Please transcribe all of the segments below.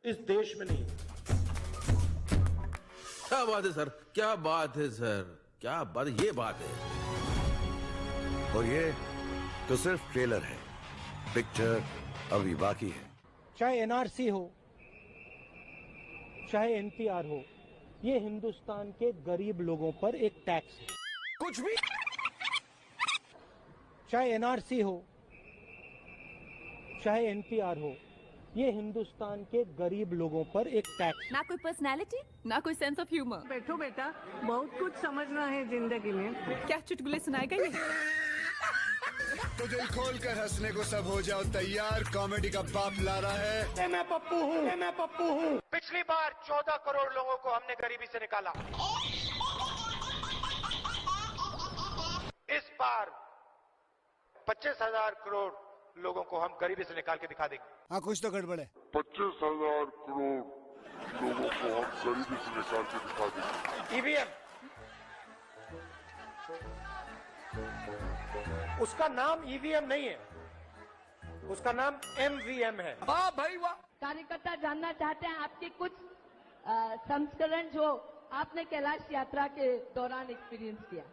इस देश में नहीं। क्या बात है सर, क्या बात है सर, क्या बात, ये बात है। और ये तो सिर्फ ट्रेलर है, पिक्चर अभी बाकी है। चाहे एनआरसी हो, चाहे एनपीआर हो, ये हिंदुस्तान के गरीब लोगों पर एक टैक्स है। कुछ भी। चाहे एनआरसी हो, चाहे एनपीआर हो, ये हिंदुस्तान के गरीब लोगों पर एक टैक्स है। ना कोई पर्सनालिटी, ना कोई सेंस ऑफ ह्यूमर। बैठो बेटा, बहुत कुछ समझना है जिंदगी में। क्या चुटकुले सुनाएगा ये? तो दिल खोल कर हंसने को सब हो जाओ तैयार, कॉमेडी का बाप ला रहा है। मैं पप्पू हूँ। पिछली बार 14 करोड़ लोगों को हमने गरीबी से निकाला। इस बार 25,000 करोड़ लोगों को हम गरीबी से निकाल के दिखा देंगे। हाँ, कुछ तो गड़बड़ है। 25,000 करोड़ लोगों को हम गरीबी से निकाल के दिखा देंगे। ईवीएम, उसका नाम ईवीएम नहीं है, उसका नाम एमवीएम है। वाह भाई वाह। कार्यकर्ता जानना चाहते हैं आपके कुछ संस्करण जो आपने कैलाश यात्रा के दौरान एक्सपीरियंस किया।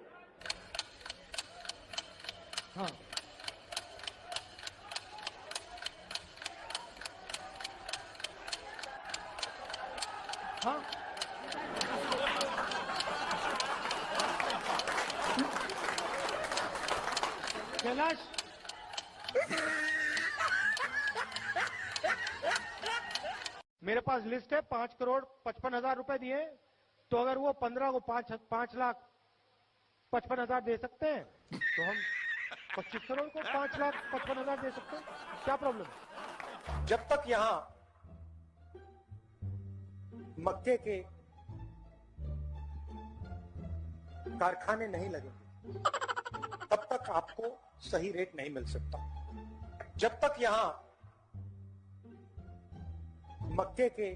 हाँ, हाँ, कैलाश, मेरे पास लिस्ट है। 5 करोड़ 55,000 रुपए दिए, तो अगर वो 15 को 5 लाख 55,000 दे सकते हैं, तो हम 25 करोड़ को 5 लाख 55,000 दे सकते हैं। क्या प्रॉब्लम है? जब तक यहां मक्के के कारखाने नहीं लगेंगे, तब तक आपको सही रेट नहीं मिल सकता। जब तक यहां मक्के के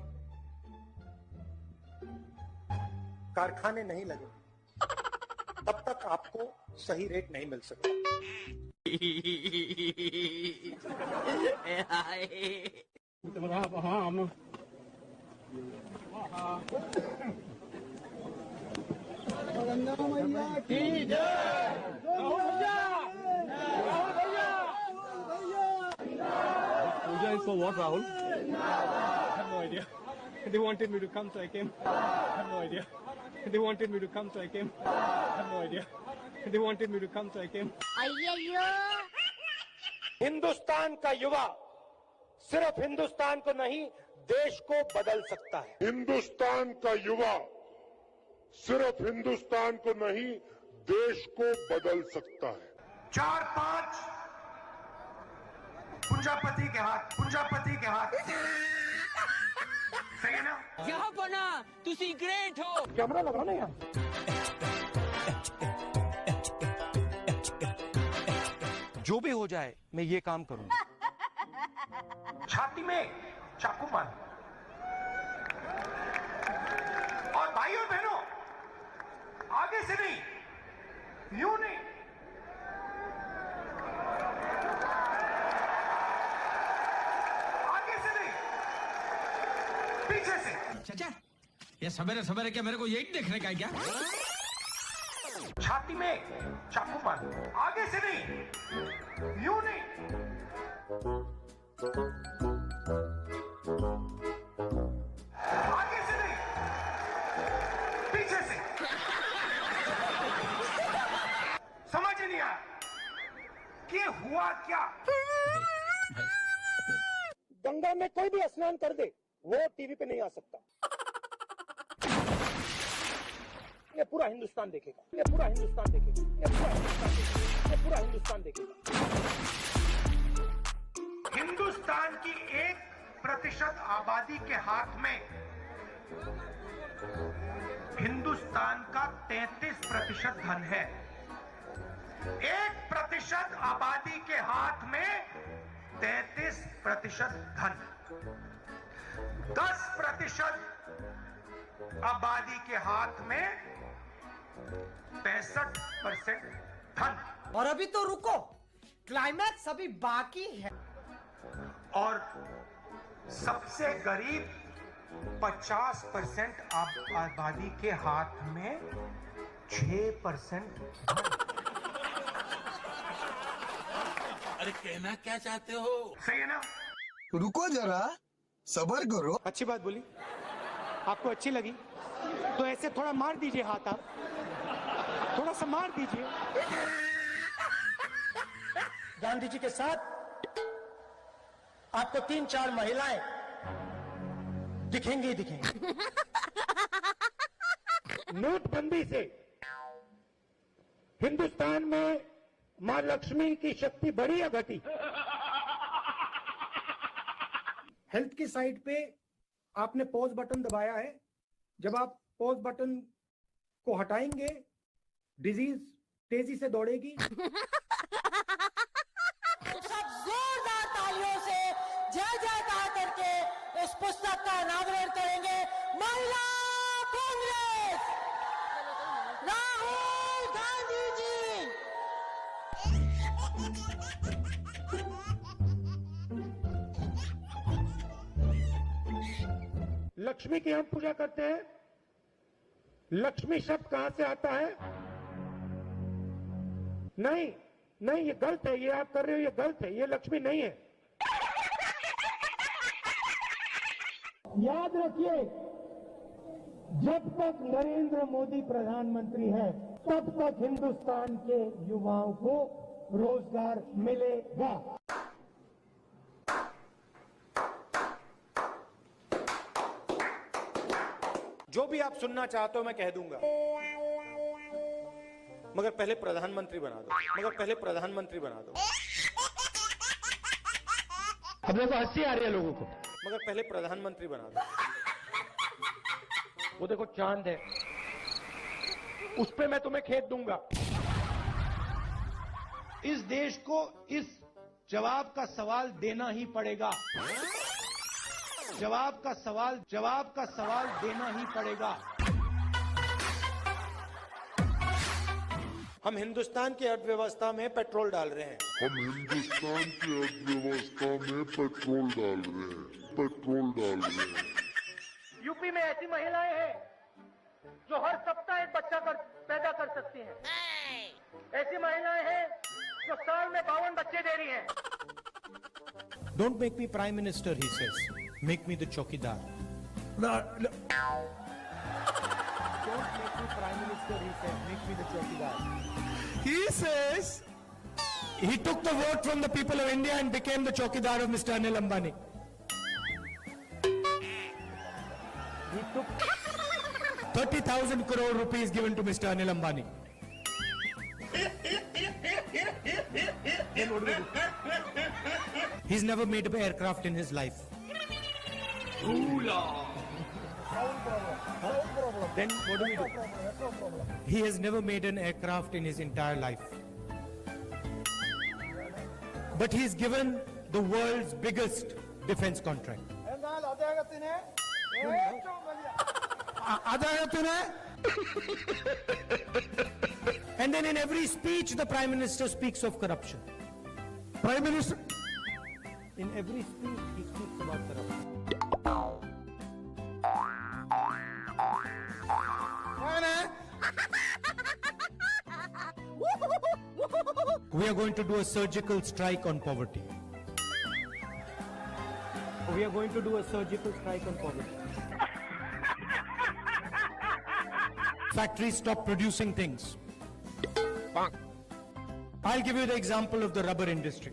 कारखाने नहीं लगेंगे, तब तक आपको सही रेट नहीं मिल सकता। Puja is for what, Rahul? I have no idea. They wanted me to come, so I came. I have no idea. They wanted me to come, so I came. I have no idea. They wanted me to come, so I came. Hindustan का युवा सिर्फ हिंदुस्तान को नहीं, देश को बदल सकता है। हिंदुस्तान का युवा सिर्फ हिंदुस्तान को नहीं, देश को बदल सकता है। 4-5 पुंजापति के हाथ सही है ना? यहाँ बना, तुसी ग्रेट हो। कैमरा लगाओ ना यहाँ। जो भी हो जाए, मैं ये काम करूंगा। छाती में चाकू मार, और भाई और बहनों, आगे से नहीं, यूं नहीं, आगे से नहीं, पीछे से। चाचा, ये सवेरे सवेरे क्या मेरे को यही देखने का है क्या? छाती में चाकू मार, आगे से नहीं, यूं नहीं, आगे से नहीं, पीछे से। समझ नहीं आया कि हुआ क्या? गंगा में कोई भी स्नान कर दे, वो टीवी पे नहीं आ सकता। ये पूरा हिंदुस्तान देखेगा, ये पूरा हिंदुस्तान देखेगा, ये पूरा हिंदुस्तान देखेगा, ये पूरा हिंदुस्तान देखेगा। हिंदुस्तान की 1% आबादी के हाथ में हिंदुस्तान का 33% धन है। 1% आबादी के हाथ में 33% धन, 10% आबादी के हाथ में 65% धन। और अभी तो रुको, क्लाइमैक्स अभी बाकी है। और सबसे गरीब 50% आबादी के हाथ में 6%। अरे कहना क्या चाहते हो? सही है ना? रुको जरा, सबर करो। अच्छी बात बोली, आपको अच्छी लगी तो ऐसे थोड़ा मार दीजिए हाथ, आप थोड़ा सा मार दीजिए। गांधी जी के साथ आपको 3-4 महिलाएं दिखेंगी ही दिखेंगी। नोटबंदी से हिंदुस्तान में मां लक्ष्मी की शक्ति बढ़ी या घटी? हेल्थ की साइड पे आपने पॉज बटन दबाया है, जब आप पॉज बटन को हटाएंगे डिजीज तेजी से दौड़ेगी। सब जोरदार तालियों से जय जयकार करके इस पुस्तक का अनावरण करेंगे। महिला कांग्रेस, राहुल गांधी जी। लक्ष्मी की हम पूजा करते हैं। लक्ष्मी शब्द कहां से आता है? नहीं नहीं, ये गलत है, ये आप कर रहे हो, ये गलत है, ये लक्ष्मी नहीं है। याद रखिए, जब तक नरेंद्र मोदी प्रधानमंत्री है तब तक हिंदुस्तान के युवाओं को रोजगार मिलेगा। जो भी आप सुनना चाहते हो मैं कह दूंगा, मगर पहले प्रधानमंत्री बना दो, मगर पहले प्रधानमंत्री बना दो। अब देखो हंसी आ रही है लोगों को, मगर पहले प्रधानमंत्री बना दो। वो देखो चांद है, उस पे मैं तुम्हें खेत दूंगा। इस देश को इस जवाब का सवाल देना ही पड़ेगा। जवाब का सवाल देना ही पड़ेगा। हम हिंदुस्तान की अर्थव्यवस्था में पेट्रोल डाल रहे हैं। हम हिंदुस्तान की अर्थव्यवस्था में पेट्रोल डाल रहे हैं। यूपी में ऐसी महिलाएं हैं जो हर सप्ताह एक बच्चा पैदा कर सकती हैं। ऐसी महिलाएं हैं जो साल में 52 बच्चे दे रही हैं। Don't make me prime minister, he says. Make me the chokidar. Don't make me prime minister, he says. Make me the chokidar. He says he took the vote from the people of India and became the chokidar of Mr. Anil Ambani. He took 30,000 crore rupees given to Mr. Anil Ambani. He's never made an aircraft in his life. Then what do we do? He has never made an aircraft in his entire life. But he's given the world's biggest defense contract. And then in every speech the Prime Minister speaks of corruption. Prime Minister, in every speech he speaks about corruption. We are going to do a surgical strike on poverty. We are going to do a surgical strike on poverty. Factories stop producing things. I'll give you the example of the rubber industry.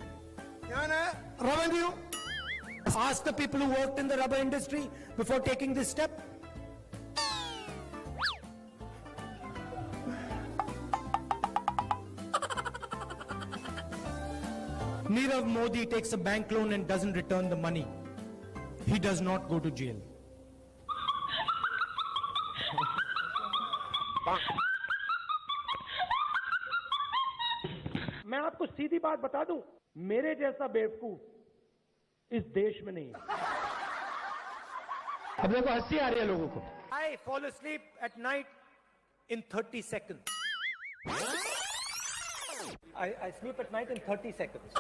Revenue. Ask the people who worked in the rubber industry before taking this step. Nirav Modi takes a bank loan and doesn't return the money. He does not go to jail. मैं आपको सीधी बात बता दूं, मेरे जैसा बेवकूफ इस देश में नहीं है। अब देखो हंसी आ रही है लोगों को। I fall asleep at night in 30 seconds. I sleep at night in 30 seconds.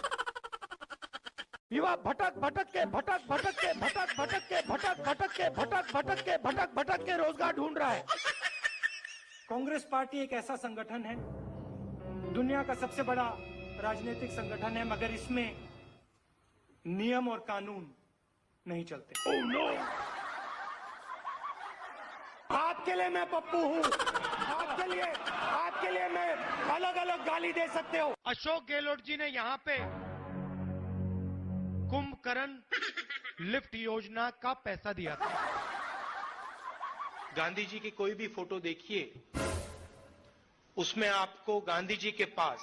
युवा भटक भटक के भटक भटक के भटक भटक के भटक भटक के भटक भटक के भटक भटक के रोजगार ढूंढ रहा है। कांग्रेस पार्टी एक ऐसा संगठन है, दुनिया का सबसे बड़ा राजनीतिक संगठन है, मगर इसमें नियम और कानून नहीं चलते। Oh no! आपके लिए मैं पप्पू हूँ, आपके लिए मैं अलग अलग गाली दे सकते हो। अशोक गहलोत जी ने यहाँ पे कुंभकर्ण लिफ्ट योजना का पैसा दिया था। गांधी जी की कोई भी फोटो देखिए, उसमें आपको गांधी जी के पास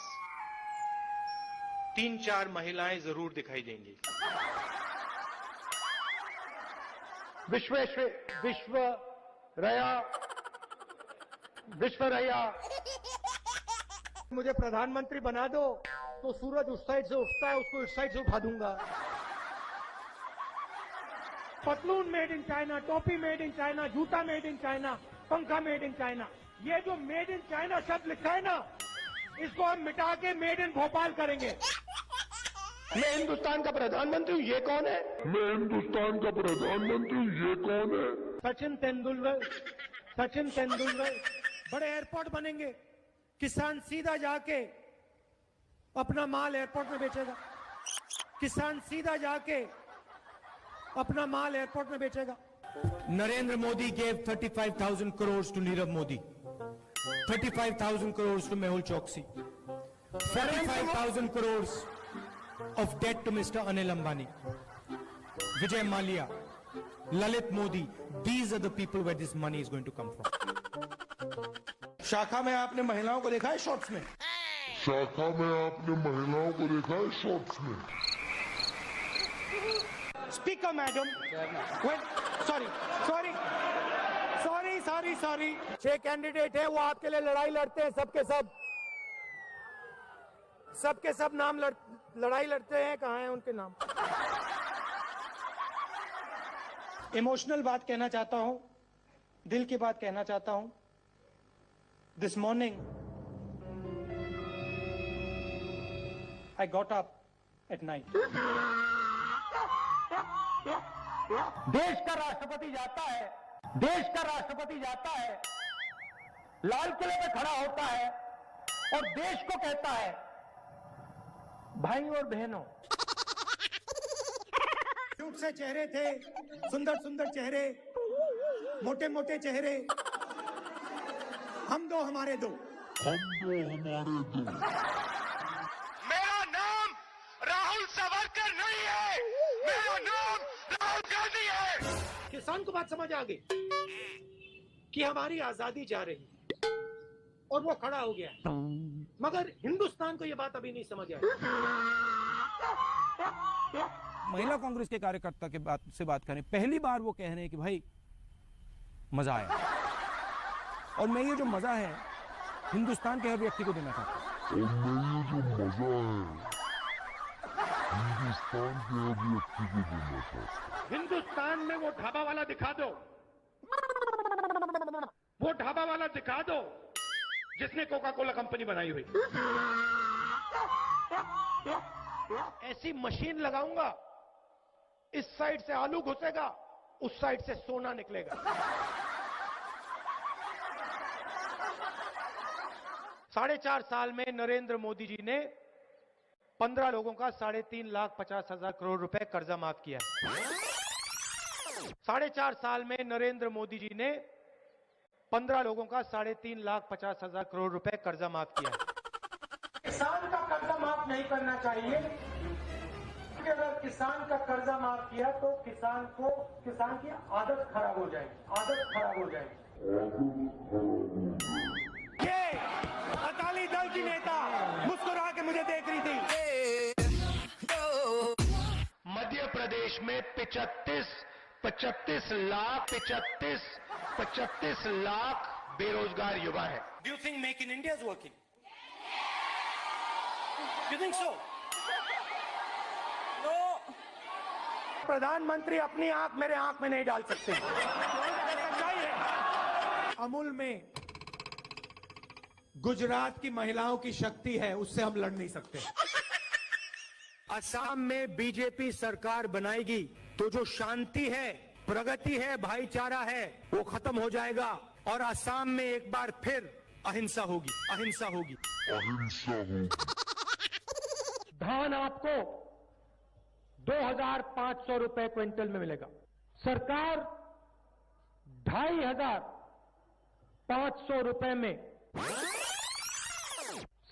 3-4 महिलाएं जरूर दिखाई देंगी। विश्वरया मुझे प्रधानमंत्री बना दो तो सूरज उस साइड से उठता है, उसको इस साइड से उठा दूंगा। पतलून मेड इन चाइना, टोपी मेड इन चाइना, जूता मेड इन चाइना, पंखा मेड इन चाइना। ये जो मेड इन चाइना शब्द लिखा है ना, इसको हम मिटा के मेड इन भोपाल करेंगे। मैं हिंदुस्तान का प्रधानमंत्री हूँ, ये कौन है? मैं हिंदुस्तान का प्रधानमंत्री हूँ, ये कौन है? सचिन तेंदुलकर। बड़े एयरपोर्ट बनेंगे, किसान सीधा जाके अपना माल एयरपोर्ट में बेचेगा। किसान सीधा जाके अपना माल एयरपोर्ट में बेचेगा। Narendra Modi gave 35,000 crores to Nirav Modi, 35,000 crores to Mehul Choksi, 45,000 crores of debt to Mr. Anil Ambani, Vijay Mallya, Lalit Modi. These are the people where this money is going to come from. शाखा में आपने महिलाओं को देखा है shorts में? शाखा में आपने महिलाओं को देखा है शॉर्ट्स में? Speaker madam, sorry. 6 कैंडिडेट है, वो आपके लिए लड़ाई लड़ते हैं, सबके सब नाम लड़ाई लड़ते हैं। कहाँ हैं उनके नाम? इमोशनल बात कहना चाहता हूं, दिल की बात कहना चाहता हूं। This morning, I got up at night. देश का राष्ट्रपति जाता है, लाल किले में खड़ा होता है और देश को कहता है, भाई और बहनों। क्यूट से चेहरे थे, सुंदर चेहरे, मोटे चेहरे, हम दो हमारे दो। मेरा नाम राहुल सावरकर नहीं है, मेरा नाम राहुल गांधी है। किसान को बात समझ आ गई कि हमारी आजादी जा रही है और वो खड़ा हो गया, मगर हिंदुस्तान को ये बात अभी नहीं समझ आई। महिला कांग्रेस के कार्यकर्ता के बात करें, पहली बार वो कह रहे हैं कि भाई मजा आया, और मैं ये जो मजा है हिंदुस्तान के हर व्यक्ति को देना चाहता हूं। हिंदुस्तान में वो ढाबा वाला दिखा दो, जिसने कोका कोला कंपनी बनाई हुई। ऐसी मशीन लगाऊंगा, इस साइड से आलू घुसेगा, उस साइड से सोना निकलेगा। 4.5 साल में नरेंद्र मोदी जी ने 15 लोगों का 3,50,000 करोड़ रुपए कर्जा माफ किया है। 4.5 साल में नरेंद्र मोदी जी ने 15 लोगों का 3,50,000 करोड़ रुपए कर्जा माफ किया है। किसान का कर्जा माफ नहीं करना चाहिए, क्योंकि अगर किसान का कर्जा माफ किया तो किसान की आदत खराब हो जाएगी। अकाली दल की नेता मुस्कुरा के मुझे देख रही थी। मध्य प्रदेश में 35 लाख बेरोजगार युवा है। Do you think Make in India is working? You think so? No. प्रधानमंत्री अपनी आंख मेरे आंख में नहीं डाल सकते। सच्चाई है। अमूल में गुजरात की महिलाओं की शक्ति है, उससे हम लड़ नहीं सकते। असम में बीजेपी सरकार बनाएगी तो जो शांति है, प्रगति है, भाईचारा है, वो खत्म हो जाएगा और असम में एक बार फिर अहिंसा होगी, अहिंसा होगी, अहिंसा होगी। धान आपको 2,500 रुपए क्विंटल में मिलेगा। सरकार 2,500 रुपए में,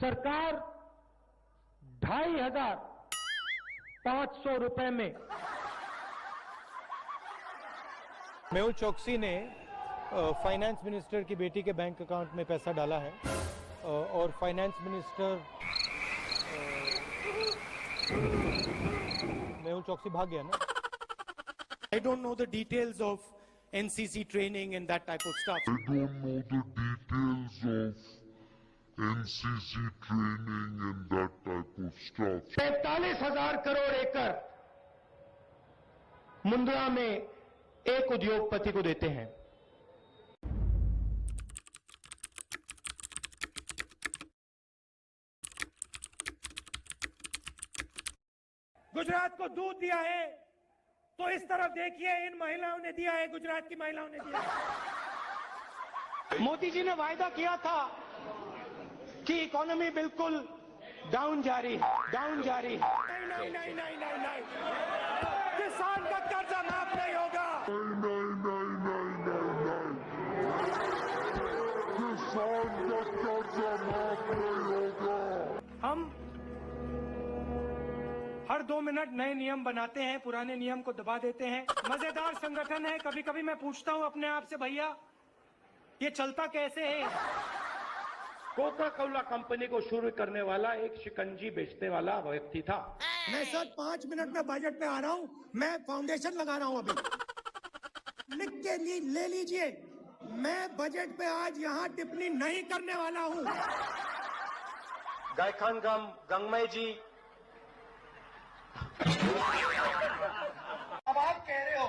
सरकार 2,500 रुपए में। मेहुल चोकसी ने फाइनेंस मिनिस्टर की बेटी के बैंक अकाउंट में पैसा डाला है और फाइनेंस मिनिस्टर मेहुल चोकसी भाग गया ना। I don't know the details of NCC training and that type of stuff. I don't know the details of NCC training and that type of stuff. 43,000 crore एकड़ मुंद्रा में एक उद्योगपति को देते हैं। गुजरात को दूध दिया है तो इस तरफ देखिए, इन महिलाओं ने दिया है, गुजरात की महिलाओं ने दिया है। मोदी जी ने वायदा किया था कि इकोनॉमी बिल्कुल डाउन जा रही है, डाउन जा रही है। नहीं नहीं नहीं नहीं नहीं, किसान का कर्जा माफ नहीं होगा। नहीं नहीं नहीं नहीं नहीं, किसान का कर्जा माफ नहीं होगा। हम हर 2 मिनट नए नियम बनाते हैं, पुराने नियम को दबा देते हैं। मजेदार संगठन है। कभी कभी मैं पूछता हूं अपने आप से, भैया ये चलता कैसे है? कोका कोला कंपनी को शुरू करने वाला एक शिकंजी बेचने वाला व्यक्ति था। मैं सर 5 मिनट में बजट पे आ रहा हूं, मैं फाउंडेशन लगा रहा हूं अभी। लिख के ले लीजिए, मैं बजट पे आज यहां टिप्पणी नहीं करने वाला हूं। गायखान गंगमय जी, अब आप कह रहे हो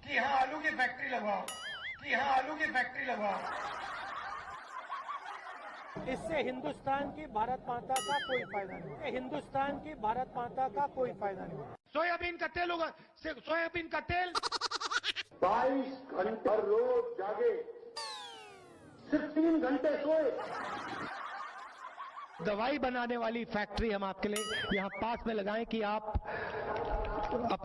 कि यहां आलू की फैक्ट्री लगवाओ, कि यहां आलू की फैक्ट्री लगवाओ। इससे हिंदुस्तान की भारत माता का कोई फायदा नहीं, हिंदुस्तान की भारत माता का कोई फायदा नहीं। सोयाबीन का तेल होगा, सोयाबीन का तेल 22 घंटे रोज जागे, सिर्फ 3 घंटे सोए। दवाई बनाने वाली फैक्ट्री हम आपके लिए यहां पास में लगाएं कि आप अपना